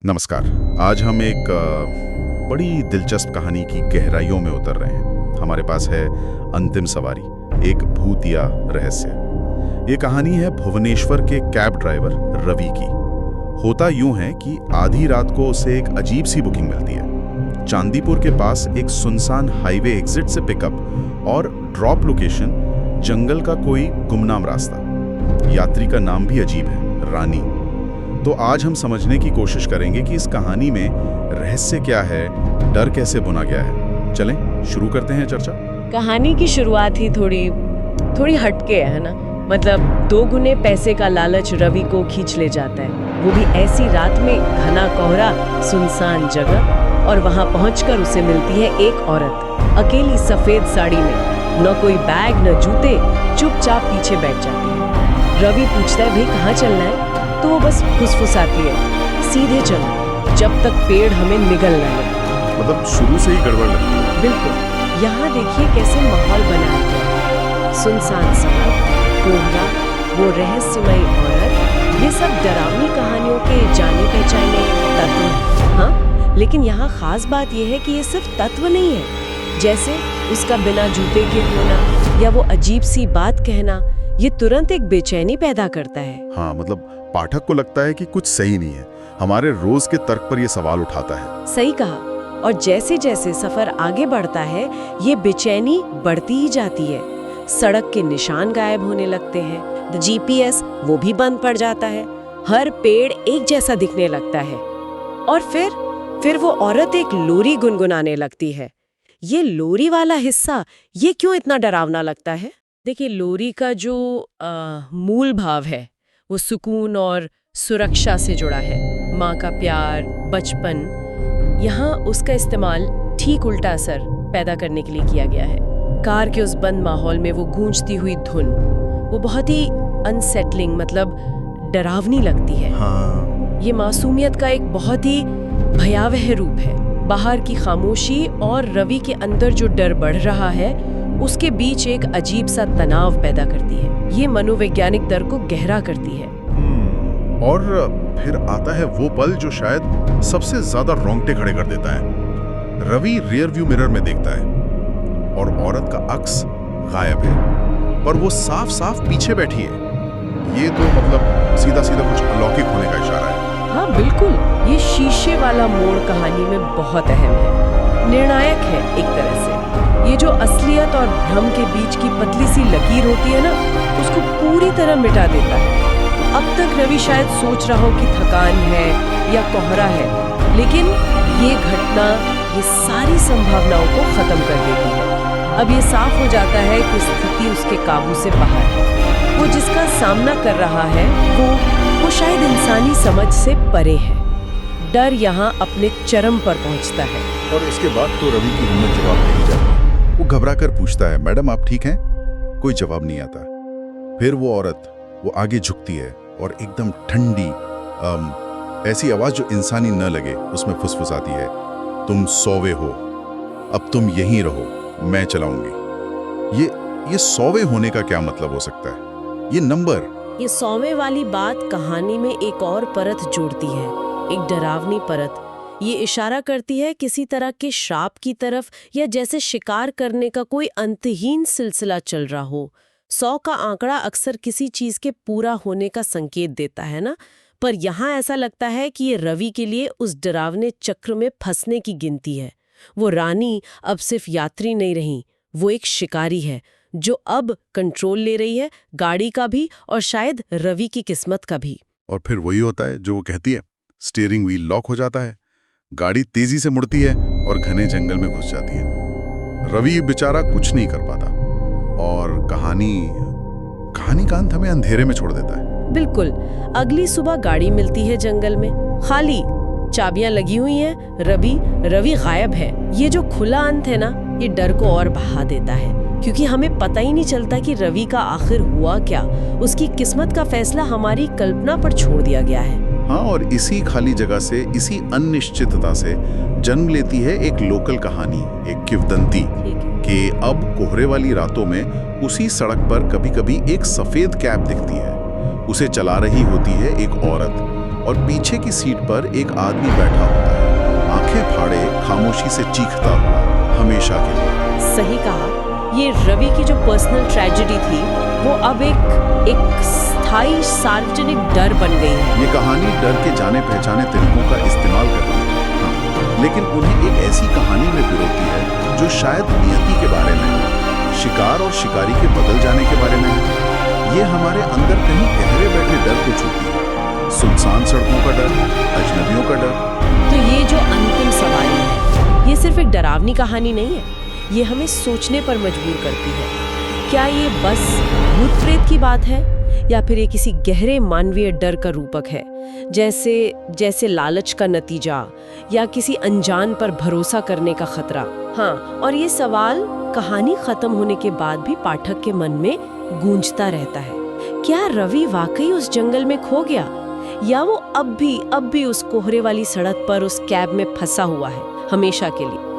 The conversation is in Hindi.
नमस्कार। आज हम एक बड़ी दिलचस्प कहानी की गहराइयों में उतर रहे हैं। हमारे पास है अंतिम सवारी, एक भूत या रहस्य। ये कहानी है भुवनेश्वर के कैब ड्राइवर रवि की। होता यूं है कि आधी रात को उसे एक अजीब सी बुकिंग मिलती है। चांदीपुर के पास एक सुनसान हाईवे एग्जिट से पिकअप और ड्रॉप लोकेशन, जंगल का कोई गुमनाम रास्ता। यात्री का नाम भी अजीब है, रानी। तो आज हम समझने की कोशिश करेंगे कि इस कहानी में रहस्य क्या है, डर कैसे बुना गया है। चलें शुरू करते हैं चर्चा। कहानी की शुरुआत ही थोड़ी हटके है ना। मतलब 2 गुने पैसे का लालच रवि को खींच ले जाता है, वो भी ऐसी रात में, घना कोहरा, सुनसान जगह। और वहां पहुंचकर उसे मिलती है एक औरत, अकेली सफेद साड़ी में, न कोई बैग न जूते, चुपचाप पीछे बैठ जाती है। रवि पूछता है, भाई कहाँ चलना है? तो वो बस फुसफुसाती है, सीधे चलो, जब तक पेड़ हमें निगल ना ले। मतलब शुरू से ही गड़बड़ लगती है। बिल्कुल। यहाँ देखिए कैसे माहौल बनाया गया। सुनसान सड़क, कोहरा, वो रहस्यमयी औरत, ये सब डरावनी कहानियों के जाने पहचाने तत्व हैं। हाँ, लेकिन यहाँ खास बात यह है कि ये सिर्फ तत्व नहीं है। जैसे उसका बिना जूते के होना या वो अजीब सी बात कहना, ये तुरंत एक बेचैनी पैदा करता है। हाँ, मतलब पाठक को लगता है कि कुछ सही नहीं है। हमारे रोज के तर्क पर यह सवाल उठाता है। सही कहा। और जैसे जैसे सफर आगे बढ़ता है, ये बेचैनी बढ़ती ही जाती है। सड़क के निशान गायब होने लगते हैं, जीपीएस वो भी बंद पड़ जाता है, हर पेड़ एक जैसा दिखने लगता है। और फिर वो औरत एक लोरी गुनगुनाने लगती है। ये लोरी वाला हिस्सा, ये क्यों इतना डरावना लगता है? देखिए, लोरी का जो मूल भाव है वो सुकून और सुरक्षा से जुड़ा है। माँ का प्यार, बचपन। यहाँ उसका इस्तेमाल ठीक उल्टा असर पैदा करने के लिए किया गया है। कार के उस बंद माहौल में वो गूंजती हुई धुन, वो बहुत ही अनसेटलिंग, मतलब डरावनी लगती है। हाँ। ये मासूमियत का एक बहुत ही भयावह रूप है। बाहर की खामोशी और रवि के अंदर जो डर बढ़ रहा है, उसके बीच एक अजीब सा तनाव पैदा करती है। ये मनोवैज्ञानिक डर को गहरा करती है। और फिर आता है वो पल जो शायद सबसे ज्यादा रोंगटे खड़े कर देता है। रवि रियर व्यू मिरर में देखता है और औरत का अक्स गायब है, पर वो साफ साफ पीछे बैठी है। ये तो मतलब सीधा सीधा कुछ अलौकिक होने का इशारा है। हाँ बिल्कुल, ये शीशे वाला मोड़ कहानी में बहुत अहम है, निर्णायक है एक तरह से। ये जो असलियत और भ्रम के बीच की पतली सी लकीर होती है ना, उसको पूरी तरह मिटा देता है। अब तक रवि शायद सोच रहा हो कि थकान है या कोहरा है, लेकिन ये घटना ये सारी संभावनाओं को खत्म कर देती है। अब ये साफ हो जाता है कि स्थिति उसके काबू से बाहर है। वो जिसका सामना कर रहा है वो शायद इंसानी समझ से परे है। डर यहाँ अपने चरम पर पहुँचता है। और इसके बाद तो रवि की हिम्मत जवाब नहीं जाती। वो घबरा कर पूछता है, मैडम आप ठीक हैं? कोई जवाब नहीं आता। फिर वो औरत वो आगे झुकती है और एकदम ठंडी ऐसी आवाज जो इंसानी न लगे, उसमें फुसफुसाती है, तुम सोवे हो, अब तुम यहीं रहो, मैं चलाऊंगी। ये सोवे होने का क्या मतलब हो सकता है? ये नंबर, ये 100वें वाली बात कहानी में एक और परत जोड़ती है, एक डरावनी परत। ये इशारा करती है किसी तरह के श्राप की तरफ, या जैसे शिकार करने का कोई अंतहीन सिलसिला चल रहा हो। 100 का आंकड़ा अक्सर किसी चीज के पूरा होने का संकेत देता है ना, पर यहाँ ऐसा लगता है कि ये रवि के लिए उस डरावने चक्र में फंसने की गिनती है। वो रानी अब सिर्फ यात्री नहीं रही, वो एक शिकारी है जो अब कंट्रोल ले रही है, गाड़ी का भी और शायद रवि की किस्मत का भी। और फिर वही होता है जो वो कहती है, स्टीयरिंग व्हील लॉक हो जाता है, गाड़ी तेजी से मुड़ती है और घने जंगल में घुस जाती है। रवि बेचारा कुछ नहीं कर पाता और कहानी का अंत हमें अंधेरे में छोड़ देता है। बिल्कुल। अगली सुबह गाड़ी मिलती है जंगल में, खाली, चाबियां लगी हुई हैं, रवि गायब है। ये जो खुला अंत है ना, ये डर को और बढ़ा देता है, क्योंकि हमें पता ही नहीं चलता कि रवि का आखिर हुआ क्या। उसकी किस्मत का फैसला हमारी कल्पना पर छोड़ दिया गया है। हाँ, और इसी खाली जगह से, इसी अनिश्चितता से जन्म लेती है एक लोकल कहानी, एक किंवदंती कि अब कोहरे वाली रातों में उसी सड़क पर कभी-कभी एक सफेद कैब दिखती है। उसे चला रही होती है एक औरत, और पीछे की सीट पर एक आदमी बैठा होता है, आंखें फाड़े, खामोशी से चीखता हुआ, हमेशा के लिए। सही कहा। ये रवि की जो पर्सनल ट्रेजेडी थी वो अब एक स्थायी सार्वजनिक डर बन गई है। ये कहानी डर के जाने पहचाने तरीकों का इस्तेमाल करती है, हाँ, लेकिन उन्हें एक ऐसी कहानी में पिरोती है जो शायद नियति के बारे में है, शिकार और शिकारी के बदल जाने के बारे में है। ये हमारे अंदर कहीं गहरे बैठे डर को छूती है, सुनसान सड़कों का डर, अजनबियों का डर। तो ये जो अंतिम सवारी है, ये सिर्फ एक डरावनी कहानी नहीं है, ये हमें सोचने पर मजबूर करती है। क्या ये बस भूत प्रेत की बात है या फिर ये किसी गहरे मानवीय डर का रूपक है, जैसे लालच का नतीजा या किसी अनजान पर भरोसा करने का खतरा? हाँ, और ये सवाल कहानी खत्म होने के बाद भी पाठक के मन में गूंजता रहता है। क्या रवि वाकई उस जंगल में खो गया या वो अब भी उस कोहरे वाली सड़क पर उस कैब में फंसा हुआ है हमेशा के लिए?